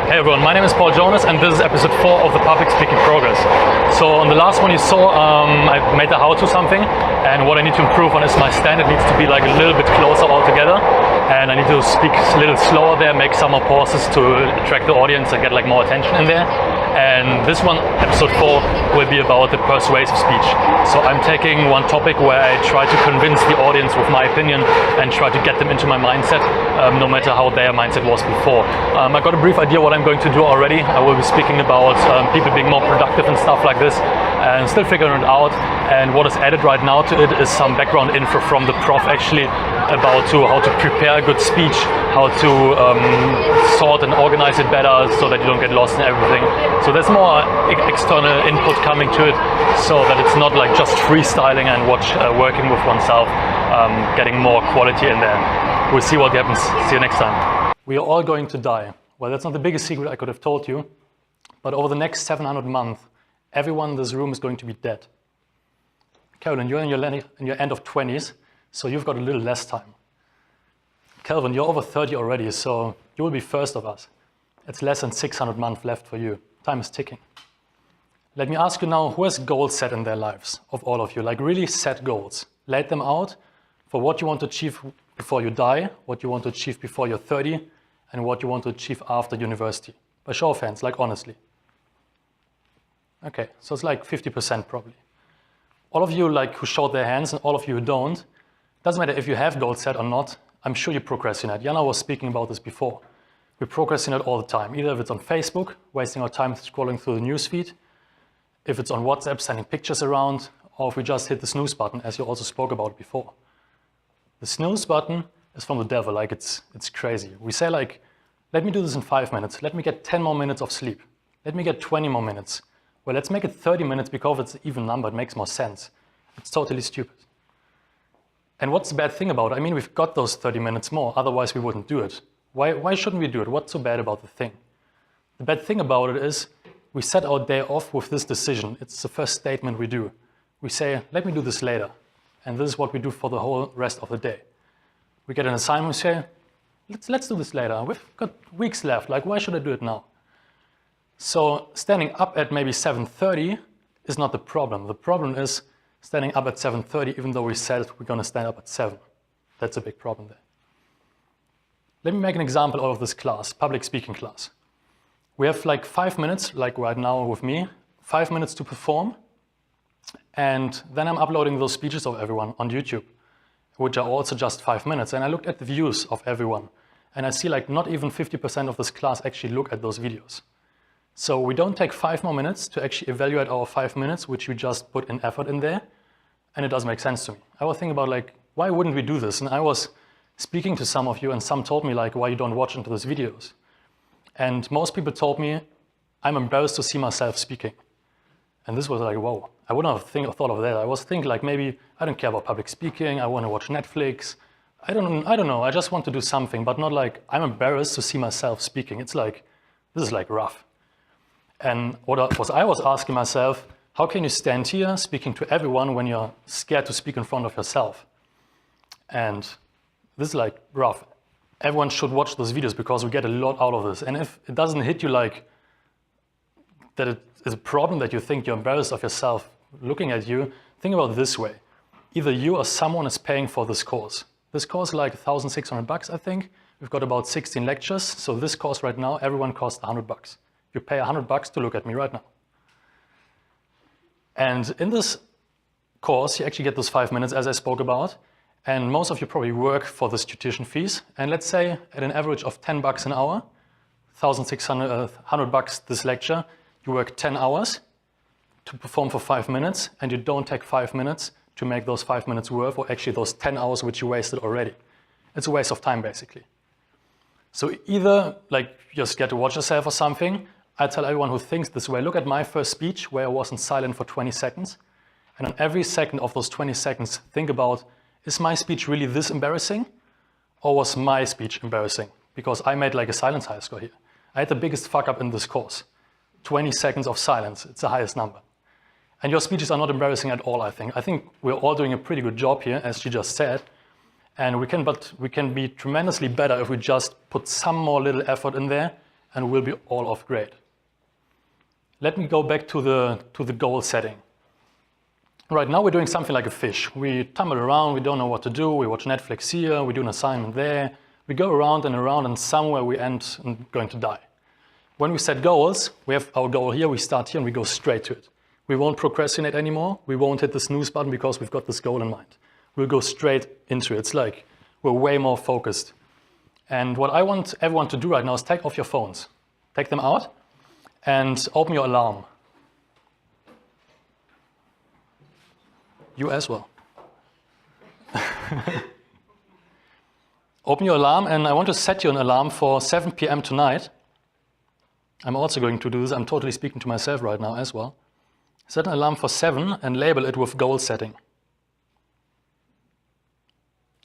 Hey everyone, my name is Jonas and this is episode 4 of the Public Speaking Progress. So on the last one you saw, I made the how-to something, and what I need to improve on is my stand. It needs to be like a little bit closer altogether, and I need to speak a little slower there, make some more pauses to attract the audience and get like more attention in there. And this one, episode 4, will be about the persuasive speech. So I'm taking one topic where I try to convince the audience with my opinion and try to get them into my mindset, no matter how their mindset was before. I got a brief idea what I'm going to do already. I will be speaking about people being more productive and stuff like this, and still figuring it out. And what is added right now to it is some background info from the prof actually about how to prepare a good speech, how to sort and organize it better so that you don't get lost in everything. So there's more external input coming to it, so that it's not like just freestyling and working with oneself, getting more quality in there. We'll see what happens. See you next time. We are all going to die. Well, that's not the biggest secret I could have told you, but over the next 700 months, everyone in this room is going to be dead. Carolyn, you're in your end of 20s, so you've got a little less time. Kelvin, you're over 30 already, so you will be first of us. It's less than 600 months left for you. Time is ticking. Let me ask you now, who has goals set in their lives, of all of you? Like really set goals. Laid them out for what you want to achieve before you die, what you want to achieve before you're 30, and what you want to achieve after university. By show of hands, like honestly. Okay, so it's like 50% probably. All of you like who showed their hands and all of you who don't, doesn't matter if you have goals set or not, I'm sure you procrastinate. Jana was speaking about this before. We procrastinate all the time, either if it's on Facebook, wasting our time scrolling through the newsfeed, if it's on WhatsApp, sending pictures around, or if we just hit the snooze button, as you also spoke about before. The snooze button is from the devil, like it's crazy. We say like, let me do this in 5 minutes, let me get 10 more minutes of sleep, let me get 20 more minutes. Well, let's make it 30 minutes because it's an even number, it makes more sense. It's totally stupid. And what's the bad thing about it? I mean, we've got those 30 minutes more, otherwise we wouldn't do it. Why shouldn't we do it? What's so bad about the thing? The bad thing about it is we set our day off with this decision. It's the first statement we do. We say, let me do this later. And this is what we do for the whole rest of the day. We get an assignment, we say, let's do this later. We've got weeks left, like why should I do it now? So standing up at maybe 7:30 is not the problem. The problem is standing up at 7:30 even though we said we're going to stand up at 7. That's a big problem there. Let me make an example out of this class, public speaking class. We have like 5 minutes, like right now with me, 5 minutes to perform. And then I'm uploading those speeches of everyone on YouTube, which are also just 5 minutes. And I looked at the views of everyone. And I see like not even 50% of this class actually look at those videos. So we don't take 5 more minutes to actually evaluate our 5 minutes, which we just put in effort in there. And it doesn't make sense to me. I was thinking about like, why wouldn't we do this? And I was speaking to some of you and some told me like, why you don't watch into those videos. And most people told me, I'm embarrassed to see myself speaking. And this was like, whoa, I wouldn't have thought of that. I was thinking like, maybe I don't care about public speaking. I want to watch Netflix. I don't know. I just want to do something, but not like I'm embarrassed to see myself speaking. It's like, this is like rough. And what I was asking myself, how can you stand here speaking to everyone when you're scared to speak in front of yourself? And this is like rough. Everyone should watch those videos because we get a lot out of this. And if it doesn't hit you like that it is a problem that you think you're embarrassed of yourself looking at you, think about it this way. Either you or someone is paying for this course. This course is like $1,600, I think. We've got about 16 lectures. So this course right now, everyone costs $100. You pay $100 to look at me right now. And in this course, you actually get those 5 minutes as I spoke about. And most of you probably work for this tuition fees. And let's say at an average of $10 an hour, $100 this lecture, you work 10 hours to perform for 5 minutes, and you don't take 5 minutes to make those 5 minutes worth, or actually those 10 hours which you wasted already. It's a waste of time, basically. So either like you're scared to watch yourself or something. I tell everyone who thinks this way, look at my first speech where I wasn't silent for 20 seconds. And on every second of those 20 seconds, think about, is my speech really this embarrassing? Or was my speech embarrassing? Because I made like a silence high score here. I had the biggest fuck up in this course. 20 seconds of silence, it's the highest number. And your speeches are not embarrassing at all, I think. I think we're all doing a pretty good job here, as she just said. And we can be tremendously better if we just put some more little effort in there and we'll be all off grade. Let me go back to the goal setting. Right now we're doing something like a fish. We tumble around, we don't know what to do, we watch Netflix here, we do an assignment there, we go around, and somewhere we end going to die. When we set goals, we have our goal here, we start here and we go straight to it. We won't procrastinate anymore, we won't hit the snooze button because we've got this goal in mind. We'll go straight into it. It's like we're way more focused. And what I want everyone to do right now is take off your phones. Take them out and open your alarm. You as well. Open your alarm, and I want to set you an alarm for 7 p.m. tonight. I'm also going to do this. I'm totally speaking to myself right now as well. Set an alarm for 7 and label it with goal setting.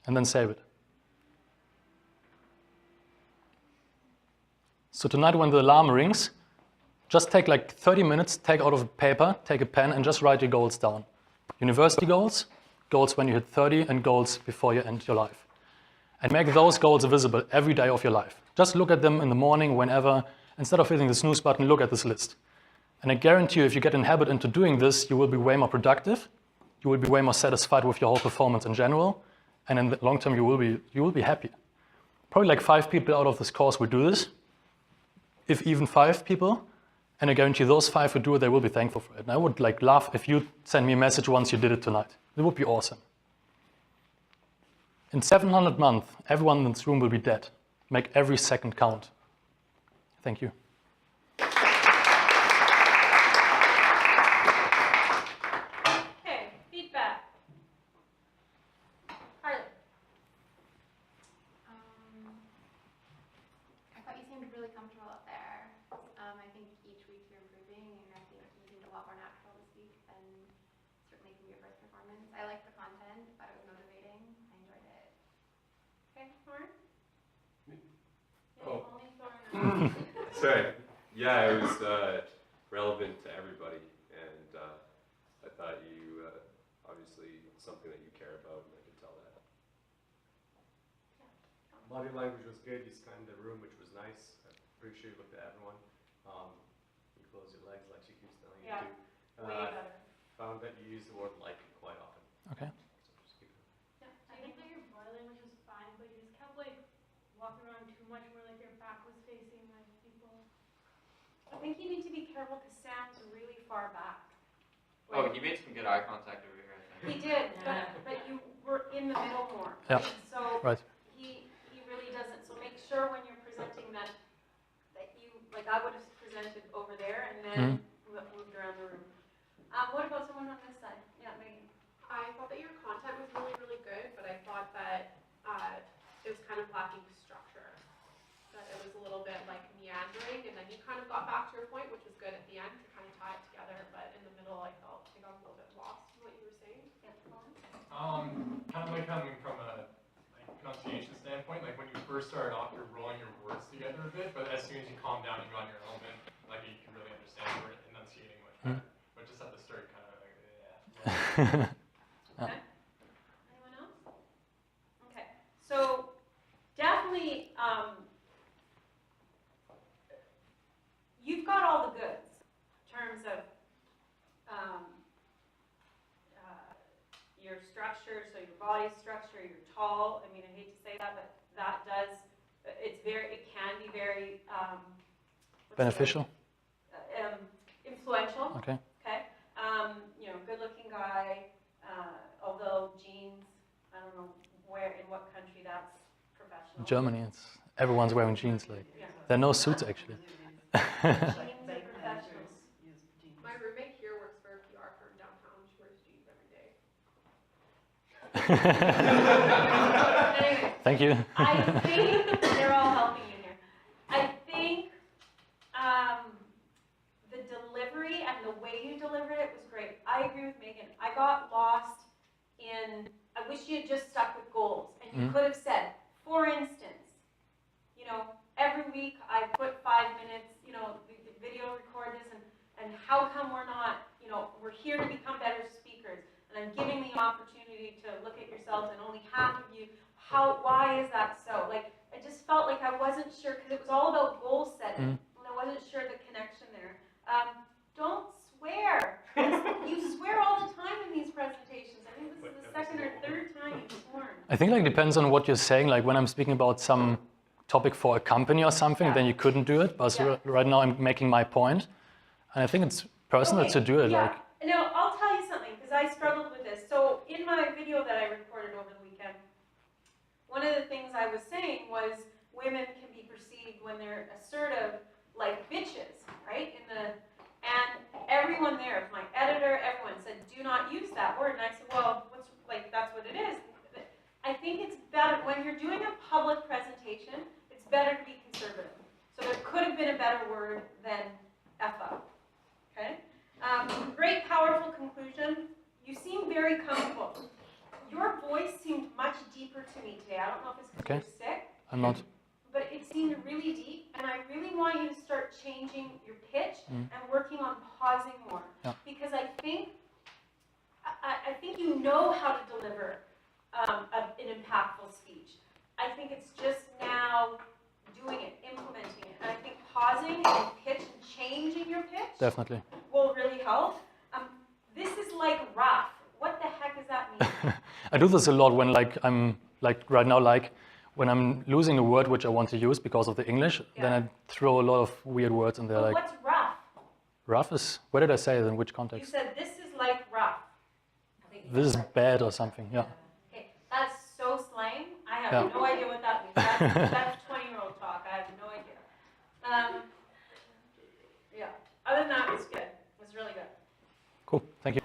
And then save it. So tonight when the alarm rings, just take like 30 minutes, take out of a paper, take a pen, and just write your goals down. University goals, goals when you hit 30, and goals before you end your life. And make those goals visible every day of your life. Just look at them in the morning, whenever. Instead of hitting the snooze button, look at this list. And I guarantee you, if you get in habit into doing this, you will be way more productive. You will be way more satisfied with your whole performance in general. And in the long term, you will be happy. Probably like 5 people out of this course will do this. If even 5 people. And I guarantee those 5 who do it, they will be thankful for it. And I would like laugh if you send me a message once you did it tonight. It would be awesome. In 700 months, everyone in this room will be dead. Make every second count. Thank you. Okay, feedback. Harley. I thought you seemed really comfortable up there. I think each week you're improving, and I think you seemed a lot more natural this week than certainly from your first performance. I liked the content, thought it was motivating. I enjoyed it. Okay, Lauren? Oh. Only Lauren. Sorry. Yeah, it was relevant to everybody, and I thought you obviously something that you care about, and I could tell that. Body language was good. You scanned the room, which was nice. I'm pretty sure you looked at everyone. You close your legs like she keeps telling you Yeah. to. Way better. Found that you use the word like quite often. Okay. So just keep it. Yeah, I think that your body language was fine, but you just kept like walking around too much where like your back was facing like people. I think you need to be careful because Sam's really far back. Oh, he made some good eye contact over here, I think. He did, but you were in the middle more. Yeah. So Right. he really doesn't. So make sure when you're presenting that you like I would have presented over there and then moved around the room. What about someone on this side? Yeah, Megan. I thought that your content was really, really good, but I thought that it was kind of lacking structure. That it was a little bit like meandering, and then you kind of got back to your point, which was good at the end to kind of tie it together. But in the middle, I felt I got a little bit lost in what you were saying. Yeah, Colin? Kind of like coming from a pronunciation standpoint, like when you first started off, you're rolling your words together a bit, but as soon as you calm down and you're on your element, like you can really understand you're enunciating much better. But just at the start, kind of like, yeah. Okay. Anyone else? Okay. So definitely, you've got all the goods in terms of your structure. So your body structure, you're tall. I mean, I hate to say that, but that does. It can be very Beneficial. Influential. Okay. Okay. Good-looking guy. Although jeans, I don't know in what country that's professional. Germany, everyone's wearing jeans. Like Yeah. there are no suits actually. Jeans are professional. My roommate here works for a PR firm downtown. She wears jeans every day. Anyway, Thank you. I think they're all helping you here. I think the delivery and the way you delivered it was great. I agree with Megan. I got lost in. I wish you had just stuck with goals, and you could have said, for instance, every week I put 5 minutes. The video record this, and how come we're not? We're here to become better speakers, and I'm giving the opportunity to look at yourselves, and only half of you. Why is that so? Like, I just felt like I wasn't sure because it was all about goal setting. think like depends on what you're saying. Like when I'm speaking about some topic for a company or something, then you couldn't do it. But right now I'm making my point, and I think it's personal to do it. Yeah. Like Now I'll tell you something because I struggled with this. So in my video that I recorded over the weekend, one of the things I was saying was women can be perceived when they're assertive like bitches, right? And everyone there, my editor, everyone said, do not use that word. And I said, well, that's what it is. I think it's better, when you're doing a public presentation, it's better to be conservative. So there could have been a better word than F up, okay? Great, powerful conclusion. You seem very comfortable. Your voice seemed much deeper to me today. I don't know if it's because you're sick. I'm not. But it seemed really deep, and I really want you to start changing your pitch and working on pausing more. Yeah. Because I think you know how to deliver an impactful speech. I think it's just now doing it, implementing it. And I think pausing and pitch and changing your pitch Definitely. will really help. This is like rough. What the heck does that mean? I do this a lot when I'm right now, when I'm losing a word which I want to use because of the English, then I throw a lot of weird words in there. But Like what's rough? rough is, where did I say it, in which You context? said this is like rough. This is bad or something, yeah. Okay, that's so slang. I have no idea what that means. That's 20-year-old talk. I have no idea. Yeah. Other than that, it was good. It was really good. Cool, thank you.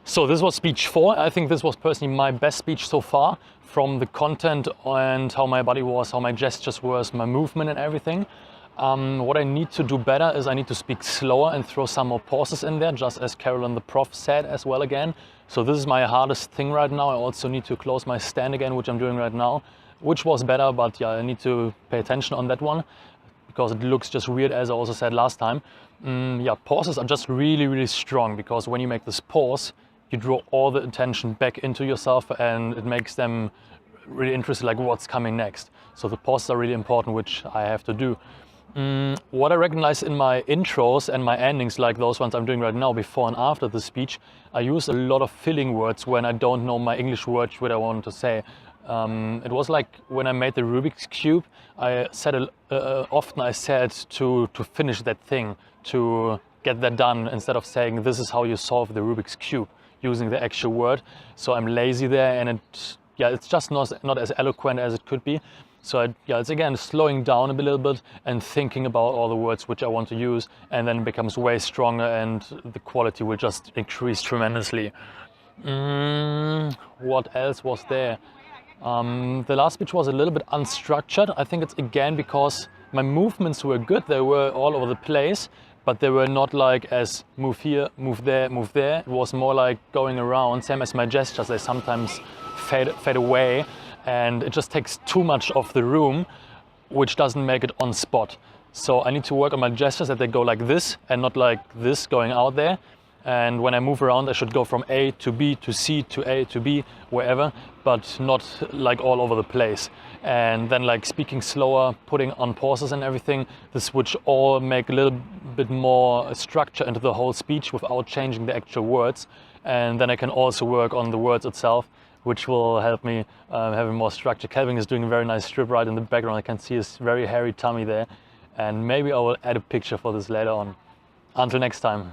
So this was speech 4. I think this was personally my best speech so far, from the content and how my body was, how my gestures were, my movement and everything. What I need to do better is I need to speak slower and throw some more pauses in there, just as Carolyn the prof said as well again. So this is my hardest thing right now. I also need to close my stand again, which I'm doing right now, which was better, but yeah, I need to pay attention on that one because it looks just weird, as I also said last time. Yeah, pauses are just really, really strong, because when you make this pause, you draw all the attention back into yourself, and it makes them really interested, like what's coming next. So the pauses are really important, which I have to do. What I recognize in my intros and my endings, like those ones I'm doing right now, before and after the speech, I use a lot of filling words when I don't know my English words, what I want to say. It was like when I made the Rubik's Cube, I said often I said to finish that thing, to get that done, instead of saying this is how you solve the Rubik's Cube, using the actual word. So I'm lazy there, and it's just not as eloquent as it could be. So it's again slowing down a little bit and thinking about all the words which I want to use, and then it becomes way stronger and the quality will just increase tremendously. What else was there? The last speech was a little bit unstructured. I think it's again because my movements were good. They were all over the place, but they were not like as move here, move there, move there. It was more like going around, same as my gestures. They sometimes fade away, and it just takes too much of the room, which doesn't make it on spot. So I need to work on my gestures, that they go like this and not like this going out there. And when I move around, I should go from A to B to C to A to B, wherever, but not like all over the place. And then like speaking slower, putting on pauses and everything, this would all make a little bit more structure into the whole speech without changing the actual words. And then I can also work on the words itself, which will help me having more structure. Kelvin is doing a very nice strip right in the background. I can see his very hairy tummy there. And maybe I will add a picture for this later on. Until next time.